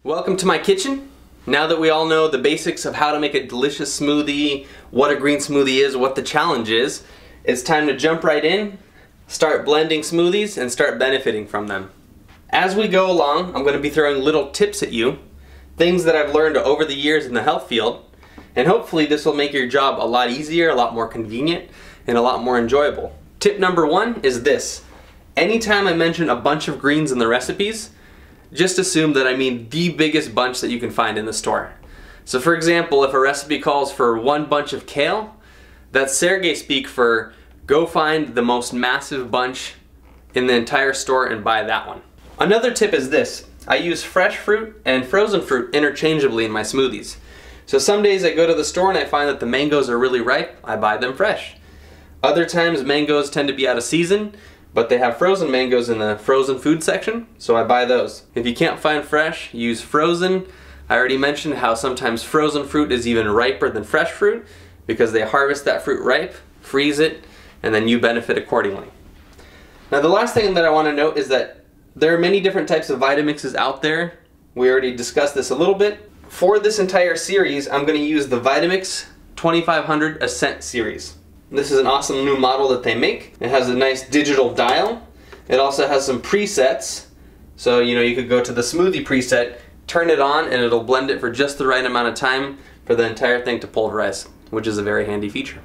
Welcome to my kitchen. Now that we all know the basics of how to make a delicious smoothie, what a green smoothie is, what the challenge is, it's time to jump right in, start blending smoothies, and start benefiting from them. As we go along, I'm going to be throwing little tips at you, things that I've learned over the years in the health field, and hopefully this will make your job a lot easier, a lot more convenient, and a lot more enjoyable. Tip number one is this. Anytime I mention a bunch of greens in the recipes, just assume that I mean the biggest bunch that you can find in the store. So for example, if a recipe calls for one bunch of kale, that's Sergei speak for go find the most massive bunch in the entire store and buy that one. Another tip is this. I use fresh fruit and frozen fruit interchangeably in my smoothies. So some days I go to the store and I find that the mangoes are really ripe, I buy them fresh. Other times mangoes tend to be out of season, but they have frozen mangoes in the frozen food section, so I buy those. If you can't find fresh, use frozen. I already mentioned how sometimes frozen fruit is even riper than fresh fruit because they harvest that fruit ripe, freeze it, and then you benefit accordingly. Now the last thing that I want to note is that there are many different types of Vitamixes out there. We already discussed this a little bit. For this entire series, I'm going to use the Vitamix 2500 Ascent series. This is an awesome new model that they make. It has a nice digital dial. It also has some presets. So, you could go to the smoothie preset, turn it on, and it'll blend it for just the right amount of time for the entire thing to pulverize, which is a very handy feature.